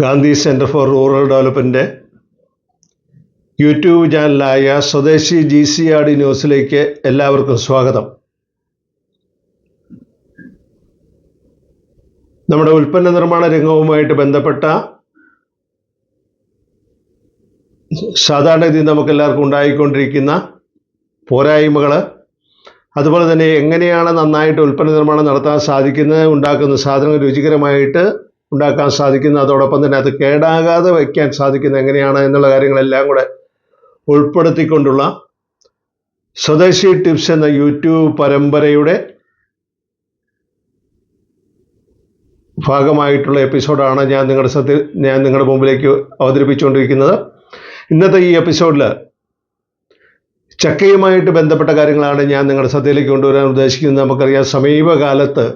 Gandhi centre for rural ഡെവലപ്മെൻറ്റിൻ്റെ YouTube ചാനലായ Swadeshi GCRD ന്യൂസിലേക്ക് എല്ലാവർക്കും സ്വാഗതം. നമ്മുടെ ഉൽപ്പന്ന നിർമ്മാണ രംഗവുമായിട്ട് ബന്ധപ്പെട്ട സാധാരണഗതി നമുക്കെല്ലാവർക്കും ഉണ്ടായിക്കൊണ്ടിരിക്കുന്ന പോരായ്മകൾ, അതുപോലെ തന്നെ എങ്ങനെയാണ് നന്നായിട്ട് ഉൽപ്പന്ന നിർമ്മാണം നടത്താൻ സാധിക്കുന്നത്, ഉണ്ടാക്കുന്ന സാധനങ്ങൾ രുചികരമായിട്ട് ഉണ്ടാക്കാൻ സാധിക്കുന്നത്, അതോടൊപ്പം തന്നെ അത് കേടാകാതെ വയ്ക്കാൻ സാധിക്കുന്നത് എങ്ങനെയാണ് എന്നുള്ള കാര്യങ്ങളെല്ലാം കൂടെ ഉൾപ്പെടുത്തിക്കൊണ്ടുള്ള സ്വദേശി ടിപ്സ് എന്ന യൂട്യൂബ് പരമ്പരയുടെ ഭാഗമായിട്ടുള്ള എപ്പിസോഡാണ് ഞാൻ നിങ്ങളുടെ മുമ്പിലേക്ക് അവതരിപ്പിച്ചുകൊണ്ടിരിക്കുന്നത്. ഇന്നത്തെ ഈ എപ്പിസോഡിൽ ചക്കയുമായിട്ട് ബന്ധപ്പെട്ട കാര്യങ്ങളാണ് ഞാൻ നിങ്ങളുടെ ശ്രദ്ധയിലേക്ക് കൊണ്ടുവരാൻ ഉദ്ദേശിക്കുന്നത്. നമുക്കറിയാം, സമീപകാലത്ത്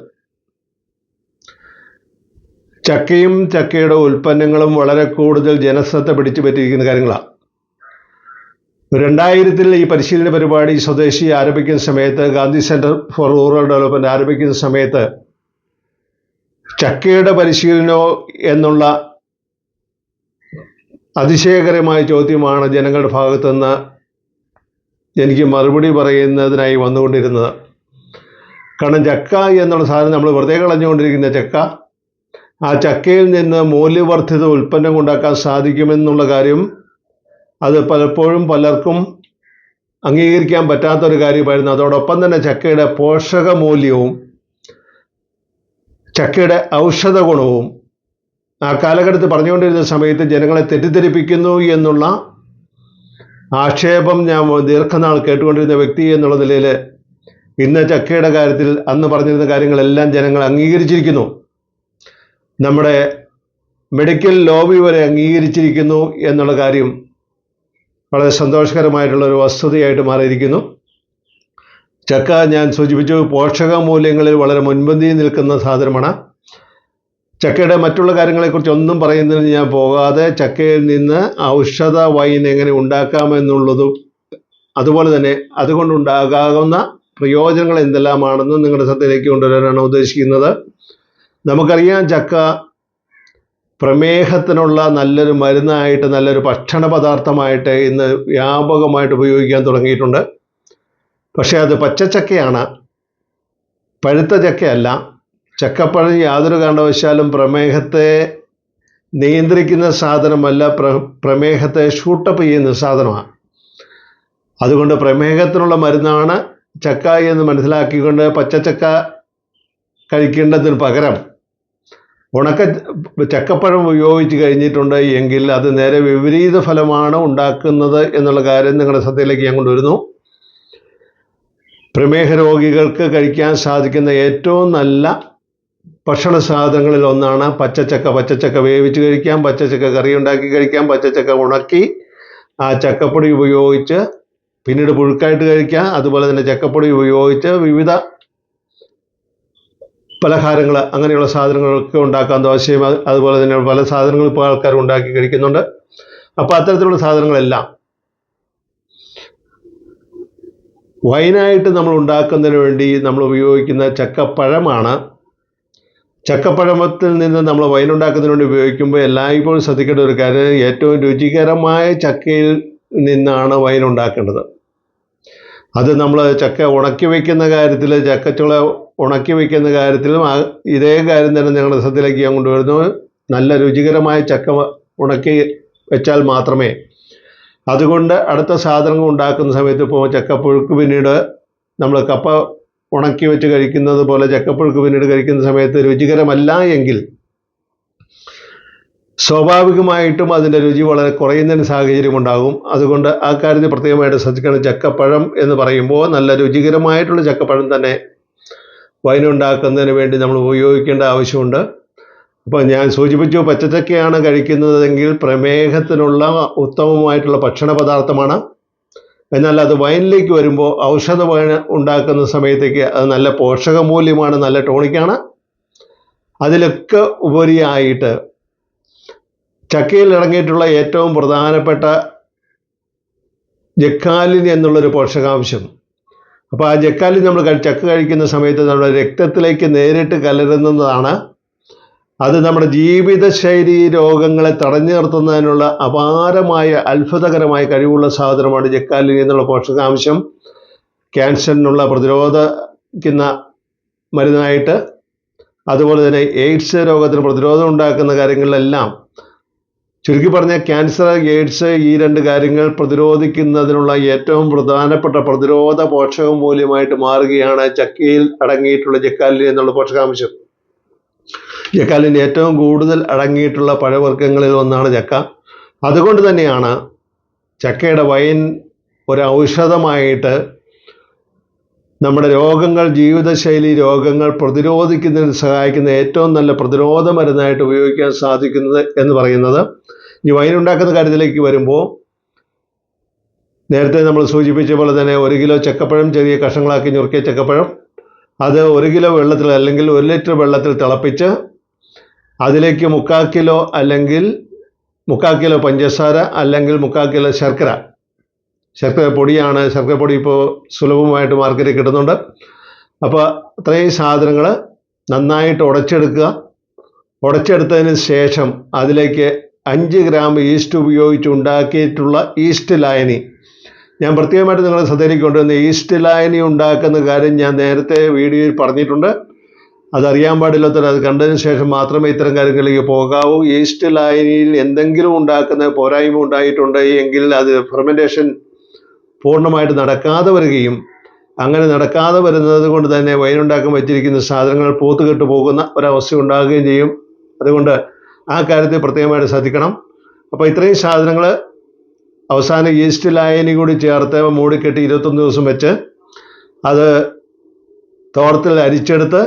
ചക്കയും ചക്കയുടെ ഉൽപ്പന്നങ്ങളും വളരെ കൂടുതൽ ജനശ്രദ്ധ പിടിച്ചു പറ്റിയിരിക്കുന്ന കാര്യങ്ങളാണ്. 2000 ഈ പരിശീലന പരിപാടി സ്വദേശി ആരംഭിക്കുന്ന സമയത്ത്, Gandhi centre for rural development ആരംഭിക്കുന്ന സമയത്ത് ചക്കയുടെ പരിശീലനമോ എന്നുള്ള അതിശയകരമായ ചോദ്യമാണ് ജനങ്ങളുടെ ഭാഗത്തു നിന്ന് എനിക്ക് മറുപടി പറയുന്നതിനായി വന്നുകൊണ്ടിരുന്നത്. കാരണം ചക്ക എന്നുള്ള സാധനം നമ്മൾ വെറുതെ കളഞ്ഞുകൊണ്ടിരിക്കുന്ന ചക്ക, ആ ചക്കയിൽ നിന്ന് മൂല്യവർദ്ധിത ഉൽപ്പന്നം ഉണ്ടാക്കാൻ സാധിക്കുമെന്നുള്ള കാര്യം അത് പലപ്പോഴും പലർക്കും അംഗീകരിക്കാൻ പറ്റാത്തൊരു കാര്യമായിരുന്നു. അതോടൊപ്പം തന്നെ ചക്കയുടെ പോഷക മൂല്യവും ചക്കയുടെ ഔഷധ ഗുണവും ആ കാലഘട്ടത്തിൽ പറഞ്ഞുകൊണ്ടിരുന്ന സമയത്ത് ജനങ്ങളെ തെറ്റിദ്ധരിപ്പിക്കുന്നു എന്നുള്ള ആക്ഷേപം ഞാൻ ദീർഘനാൾ കേട്ടുകൊണ്ടിരുന്ന വ്യക്തി എന്നുള്ള നിലയിൽ ഇന്ന് ചക്കയുടെ കാര്യത്തിൽ അന്ന് പറഞ്ഞിരുന്ന കാര്യങ്ങളെല്ലാം ജനങ്ങൾ അംഗീകരിച്ചിരിക്കുന്നു. നമ്മുടെ മെഡിക്കൽ ലോബി വരെ അംഗീകരിച്ചിരിക്കുന്നു എന്നുള്ള കാര്യം വളരെ സന്തോഷകരമായിട്ടുള്ളൊരു വസ്തുതയായിട്ട് മാറിയിരിക്കുന്നു. ചക്ക ഞാൻ സൂചിപ്പിച്ചു, പോഷക മൂല്യങ്ങളിൽ വളരെ മുൻപന്തിയിൽ നിൽക്കുന്ന സാധനമാണ്. ചക്കയുടെ മറ്റുള്ള കാര്യങ്ങളെക്കുറിച്ച് ഒന്നും പറയുന്നതിന് ഞാൻ പോകാതെ ചക്കയിൽ നിന്ന് ഔഷധ വൈൻ എങ്ങനെ ഉണ്ടാക്കാമെന്നുള്ളതും അതുപോലെ തന്നെ അതുകൊണ്ടുണ്ടാകാവുന്ന പ്രയോജനങ്ങൾ എന്തെല്ലാമാണെന്ന് നിങ്ങളുടെ ശ്രദ്ധയിലേക്ക് കൊണ്ടുവരാനാണ് ഉദ്ദേശിക്കുന്നത്. നമുക്കറിയാം, ചക്ക പ്രമേഹത്തിനുള്ള നല്ലൊരു മരുന്നായിട്ട്, നല്ലൊരു ഭക്ഷണ പദാർത്ഥമായിട്ട് ഇന്ന് വ്യാപകമായിട്ട് ഉപയോഗിക്കാൻ തുടങ്ങിയിട്ടുണ്ട്. പക്ഷേ അത് പച്ചച്ചക്കയാണ്, പഴുത്ത ചക്കയല്ല. ചക്കപ്പഴം യാതൊരു കാരണവശാലും പ്രമേഹത്തെ നിയന്ത്രിക്കുന്ന സാധനമല്ല, പ്രമേഹത്തെ ഷൂട്ടപ്പ് ചെയ്യുന്ന സാധനമാണ്. അതുകൊണ്ട് പ്രമേഹത്തിനുള്ള മരുന്നാണ് ചക്ക എന്ന് മനസ്സിലാക്കിക്കൊണ്ട് പച്ചച്ചക്ക കഴിക്കേണ്ടതിന് പകരം ചക്കപ്പഴം ഉപയോഗിച്ച് കഴിഞ്ഞിട്ടുണ്ട് എങ്കിൽ അത് നേരെ വിപരീത ഫലമാണ് ഉണ്ടാക്കുന്നത് എന്നുള്ള കാര്യം നിങ്ങളുടെ ശ്രദ്ധയിലേക്ക് ഞാൻ കൊണ്ടുവരുന്നു. പ്രമേഹ രോഗികൾക്ക് കഴിക്കാൻ സാധിക്കുന്ന ഏറ്റവും നല്ല ഭക്ഷണ സാധനങ്ങളിൽ ഒന്നാണ് പച്ചച്ചക്ക. പച്ചച്ചക്ക വേവിച്ച് കഴിക്കാം, പച്ചച്ചക്ക കറി ഉണ്ടാക്കി കഴിക്കാം, പച്ചച്ചക്ക ഉണക്കി ആ ചക്കപ്പൊടി ഉപയോഗിച്ച് പിന്നീട് പുഴുക്കായിട്ട് കഴിക്കാം. അതുപോലെ തന്നെ ചക്കപ്പൊടി ഉപയോഗിച്ച് വിവിധ പലഹാരങ്ങൾ, അങ്ങനെയുള്ള സാധനങ്ങളൊക്കെ ഉണ്ടാക്കാൻ, ദോശയും അതുപോലെ തന്നെ പല സാധനങ്ങളും ഇപ്പോൾ ആൾക്കാർ ഉണ്ടാക്കി കഴിക്കുന്നുണ്ട്. അപ്പോൾ അത്തരത്തിലുള്ള സാധനങ്ങളെല്ലാം വൈനായിട്ട് നമ്മൾ ഉണ്ടാക്കുന്നതിന് വേണ്ടി നമ്മൾ ഉപയോഗിക്കുന്ന ചക്കപ്പഴമാണ്. ചക്കപ്പഴത്തിൽ നിന്ന് നമ്മൾ വൈൻ ഉണ്ടാക്കുന്നതിന് വേണ്ടി ഉപയോഗിക്കുമ്പോൾ എല്ലായ്പ്പോഴും ശ്രദ്ധിക്കേണ്ട ഒരു കാര്യം, ഏറ്റവും രുചികരമായ ചക്കയിൽ നിന്നാണ് വൈൻ ഉണ്ടാക്കേണ്ടത്. അത് നമ്മൾ ചക്ക ഉണക്കി വയ്ക്കുന്ന കാര്യത്തിൽ, ചക്കച്ചുള ഉണക്കി വയ്ക്കുന്ന കാര്യത്തിലും ഇതേ കാര്യം തന്നെ ഞങ്ങളുടെ ശ്രദ്ധയിലേക്ക് ഞാൻ കൊണ്ടുവരുന്നു. നല്ല രുചികരമായ ചക്ക ഉണക്കി വെച്ചാൽ മാത്രമേ, അതുകൊണ്ട് അടുത്ത സാധനങ്ങൾ ഉണ്ടാക്കുന്ന സമയത്ത്, ഇപ്പോൾ ചക്കപ്പുഴുക്ക് പിന്നീട് നമ്മൾ കപ്പ ഉണക്കി വെച്ച് കഴിക്കുന്നത് പോലെ ചക്കപ്പുഴുക്ക് പിന്നീട് കഴിക്കുന്ന സമയത്ത് രുചികരമല്ല എങ്കിൽ സ്വാഭാവികമായിട്ടും അതിൻ്റെ രുചി വളരെ കുറയുന്നതിന് സാഹചര്യം ഉണ്ടാകും. അതുകൊണ്ട് ആ കാര്യത്തിൽ പ്രത്യേകമായിട്ട് ശ്രദ്ധിക്കണം. ചക്കപ്പഴം എന്ന് പറയുമ്പോൾ നല്ല രുചികരമായിട്ടുള്ള ചക്കപ്പഴം തന്നെ വൈനുണ്ടാക്കുന്നതിന് വേണ്ടി നമ്മൾ ഉപയോഗിക്കേണ്ട ആവശ്യമുണ്ട്. അപ്പോൾ ഞാൻ സൂചിപ്പിച്ചു, പച്ചച്ചക്കയാണ് കഴിക്കുന്നതെങ്കിൽ പ്രമേഹത്തിനുള്ള ഉത്തമമായിട്ടുള്ള ഭക്ഷണ പദാർത്ഥമാണ്. എന്നാൽ അത് വൈനിലേക്ക് വരുമ്പോൾ, ഔഷധ വൈൻ ഉണ്ടാക്കുന്ന സമയത്തേക്ക് അത് നല്ല പോഷകമൂല്യമാണ്, നല്ല ടോണിക്കാണ്. അതിലൊക്കെ ഉപരിയായിട്ട് ചക്കയിൽ അടങ്ങിയിട്ടുള്ള ഏറ്റവും പ്രധാനപ്പെട്ട ജക്കാലിൻ എന്നുള്ളൊരു പോഷകാംശം. അപ്പോൾ ആ ജക്കാലിൻ നമ്മൾ ചക്ക കഴിക്കുന്ന സമയത്ത് നമ്മുടെ രക്തത്തിലേക്ക് നേരിട്ട് കലരുന്നതാണ് അത് നമ്മുടെ ജീവിതശൈലി രോഗങ്ങളെ തടഞ്ഞു നിർത്തുന്നതിനുള്ള അപാരമായ അത്ഭുതകരമായ കഴിവുള്ള സാധനമാണ് ജക്കാലിനി എന്നുള്ള പോഷകാംശം. ക്യാൻസറിനുള്ള പ്രതിരോധിക്കുന്ന മരുന്നായിട്ട്, അതുപോലെ തന്നെ എയ്ഡ്സ് രോഗത്തിന് പ്രതിരോധം ഉണ്ടാക്കുന്ന കാര്യങ്ങളിലെല്ലാം, ചുരുക്കി പറഞ്ഞാൽ ക്യാൻസർ, എയ്ഡ്സ് ഈ രണ്ട് കാര്യങ്ങൾ പ്രതിരോധിക്കുന്നതിനുള്ള ഏറ്റവും പ്രധാനപ്പെട്ട പ്രതിരോധ പോഷക മൂല്യമായിട്ട് മാറുകയാണ് ചക്കയിൽ അടങ്ങിയിട്ടുള്ള ജക്കാലിനി എന്നുള്ള പോഷകാംശം. ജക്കാലിനി ഏറ്റവും കൂടുതൽ അടങ്ങിയിട്ടുള്ള പഴവർഗ്ഗങ്ങളിൽ ഒന്നാണ് ചക്ക. അതുകൊണ്ട് തന്നെയാണ് ചക്കയുടെ വൈൻ ഒരു ഔഷധമായിട്ട് നമ്മുടെ രോഗങ്ങൾ, ജീവിതശൈലി രോഗങ്ങൾ പ്രതിരോധിക്കുന്നതിന് സഹായിക്കുന്ന ഏറ്റവും നല്ല പ്രതിരോധ മരുന്നായിട്ട് ഉപയോഗിക്കാൻ സാധിക്കുന്നത് എന്ന് പറയുന്നത്. ഈ വൈൻ ഉണ്ടാക്കുന്ന കാര്യത്തിലേക്ക് വരുമ്പോൾ, നേരത്തെ നമ്മൾ സൂചിപ്പിച്ച പോലെ തന്നെ 1 കിലോ ചക്കപ്പഴം ചെറിയ കഷ്ണങ്ങളാക്കി ഞുറുക്കിയ ചക്കപ്പഴം, അത് 1 കിലോ വെള്ളത്തിൽ അല്ലെങ്കിൽ 1 ലിറ്റർ വെള്ളത്തിൽ തിളപ്പിച്ച് അതിലേക്ക് 3/4 കിലോ അല്ലെങ്കിൽ 3/4 കിലോ പഞ്ചസാര അല്ലെങ്കിൽ 3/4 കിലോ ശർക്കര പൊടിയാണ്. ശർക്കര പൊടി ഇപ്പോൾ സുലഭമായിട്ട് മാർക്കറ്റിൽ കിട്ടുന്നുണ്ട്. അപ്പോൾ അത്രയും സാധനങ്ങൾ നന്നായിട്ട് ഉടച്ചെടുക്കുക. ഉടച്ചെടുത്തതിന് ശേഷം അതിലേക്ക് 5 ഗ്രാം ഈസ്റ്റ് ഉപയോഗിച്ച് ഉണ്ടാക്കിയിട്ടുള്ള ഈസ്റ്റ് ലായനി, ഞാൻ പ്രത്യേകമായിട്ട് നിങ്ങളുടെ ശ്രദ്ധയിലേക്ക് കൊണ്ടുവന്ന ഈസ്റ്റ് ലായനി ഉണ്ടാക്കുന്ന കാര്യം ഞാൻ നേരത്തെ വീഡിയോയിൽ പറഞ്ഞിട്ടുണ്ട്. അതറിയാൻ പാടില്ലാത്തവർ അത് കണ്ടതിന് ശേഷം മാത്രമേ ഇത്തരം കാര്യങ്ങളിലേക്ക് പോകാവൂ. ഈസ്റ്റ് ലായനിയിൽ എന്തെങ്കിലും ഉണ്ടാക്കുന്ന പോരായ്മ ഉണ്ടായിട്ടുണ്ട് എങ്കിൽ അത് ഫെർമെൻറ്റേഷൻ പൂർണ്ണമായിട്ട് നടക്കാതെ വരികയും, അങ്ങനെ നടക്കാതെ വരുന്നത് കൊണ്ട് തന്നെ വൈനുണ്ടാക്കാൻ വെച്ചിരിക്കുന്ന സാധനങ്ങൾ പൂത്തുകെട്ട് പോകുന്ന ഒരവസ്ഥ ഉണ്ടാകുകയും ചെയ്യും. അതുകൊണ്ട് ആ കാര്യത്തിൽ പ്രത്യേകമായിട്ട് ശ്രദ്ധിക്കണം. അപ്പോൾ ഇത്രയും സാധനങ്ങൾ അവസാനം ഈസ്റ്റ് ലായനി കൂടി ചേർത്ത് മൂടിക്കെട്ടി 21 ദിവസം വെച്ച് അത് തോർത്തിൽ അരിച്ചെടുത്ത്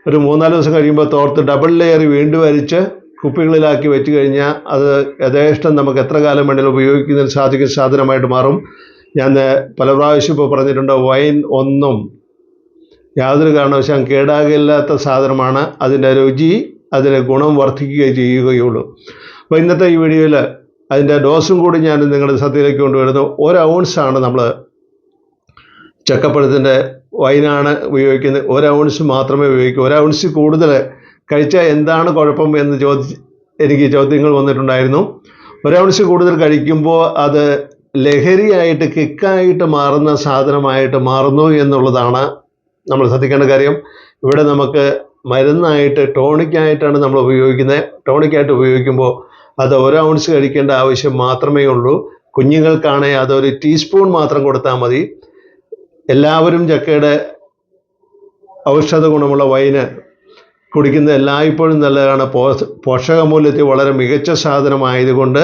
ഒരു 3-4 ദിവസം കഴിയുമ്പോൾ തോർത്ത് ഡബിൾ ലെയർ വീണ്ടും അരിച്ച് കുപ്പികളിലാക്കി വെച്ച് കഴിഞ്ഞാൽ അത് യഥേഷ്ടം നമുക്ക് എത്ര കാലം വേണമെങ്കിലും ഉപയോഗിക്കുന്നതിന് സാധിക്കുന്ന സാധനമായിട്ട് മാറും. ഞാൻ പല പ്രാവശ്യം ഇപ്പോൾ പറഞ്ഞിട്ടുണ്ട്, വൈൻ ഒന്നും യാതൊരു കാരണവശാലും കേടാകില്ലാത്ത സാധനമാണ്. അതിൻ്റെ രുചി, അതിൻ്റെ ഗുണം വർദ്ധിക്കുകയും ചെയ്യുകയുള്ളൂ. അപ്പോൾ ഇന്നത്തെ ഈ വീഡിയോയിൽ അതിൻ്റെ ഡോസും കൂടി ഞാൻ നിങ്ങളുടെ ശ്രദ്ധയിലേക്ക് കൊണ്ടുവരുന്നു. 1 ഔൺസാണ് നമ്മൾ ചക്കപ്പഴത്തിൻ്റെ വൈനാണ് ഉപയോഗിക്കുന്നത്. 1 ഔൺസ് മാത്രമേ ഉപയോഗിക്കൂ. 1 ഔൺസ് കൂടുതൽ കഴിച്ചാൽ എന്താണ് കുഴപ്പം എന്ന് എനിക്ക് ചോദ്യങ്ങൾ വന്നിട്ടുണ്ടായിരുന്നു. 1 ഔൺസ് കൂടുതൽ കഴിക്കുമ്പോൾ അത് ലഹരിയായിട്ട്, കിക്കായിട്ട് മാറുന്ന സാധനമായിട്ട് മാറുന്നു എന്നുള്ളതാണ് നമ്മൾ ശ്രദ്ധിക്കേണ്ട കാര്യം. ഇവിടെ നമുക്ക് മരുന്നായിട്ട്, ടോണിക്കായിട്ടാണ് നമ്മൾ ഉപയോഗിക്കുന്നത്. ടോണിക്കായിട്ട് ഉപയോഗിക്കുമ്പോൾ അത് 1 ഔൺസ് കഴിക്കേണ്ട ആവശ്യം മാത്രമേ ഉള്ളൂ. കുഞ്ഞുങ്ങൾക്കാണെങ്കിൽ അതൊരു ടീസ്പൂൺ മാത്രം കൊടുത്താൽ മതി. എല്ലാവരും ചക്കയുടെ ഔഷധ ഗുണമുള്ള വൈന് കുടിക്കുന്നത് എല്ലായ്പ്പോഴും നല്ലതാണ്. പോഷകമൂല്യത്തിൽ വളരെ മികച്ച സാധനമായതുകൊണ്ട്,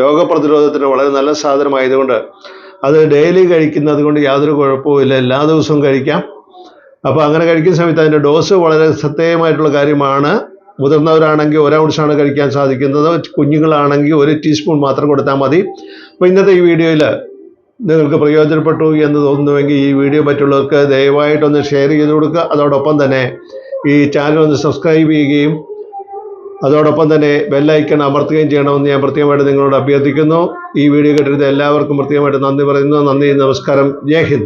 രോഗപ്രതിരോധത്തിന് വളരെ നല്ല സാധനമായതുകൊണ്ട് അത് ഡെയിലി കഴിക്കുന്നത് കൊണ്ട് യാതൊരു കുഴപ്പവുമില്ല. എല്ലാ ദിവസവും കഴിക്കാം. അപ്പോൾ അങ്ങനെ കഴിക്കുന്ന സമയത്ത് അതിൻ്റെ ഡോസ് വളരെ ശ്രദ്ധേയമായിട്ടുള്ള കാര്യമാണ്. മുതിർന്നവരാണെങ്കിൽ 1 ഔൺസാണ് കഴിക്കാൻ സാധിക്കുന്നത്. കുഞ്ഞുങ്ങളാണെങ്കിൽ 1 ടീസ്പൂൺ മാത്രം കൊടുത്താൽ മതി. അപ്പോൾ ഇന്നത്തെ ഈ വീഡിയോയിൽ നിങ്ങൾക്ക് പ്രയോജനപ്പെട്ടു എന്ന് തോന്നുന്നുവെങ്കിൽ ഈ വീഡിയോ മറ്റുള്ളവർക്ക് ദയവായിട്ടൊന്ന് ഷെയർ ചെയ്ത് കൊടുക്കുക. അതോടൊപ്പം തന്നെ ഈ ചാനൽ ഒന്ന് സബ്സ്ക്രൈബ് ചെയ്യുകയും അതോടൊപ്പം തന്നെ ബെല്ലൈക്കൺ അമർത്തുകയും ചെയ്യണമെന്ന് ഞാൻ പ്രത്യേകമായിട്ട് നിങ്ങളോട് അഭ്യർത്ഥിക്കുന്നു. ഈ വീഡിയോ കേട്ടിരുന്ന എല്ലാവർക്കും പ്രത്യേകമായിട്ട് നന്ദി പറയുന്നു. നന്ദി, നമസ്കാരം, ജയ് ഹിന്ദ്.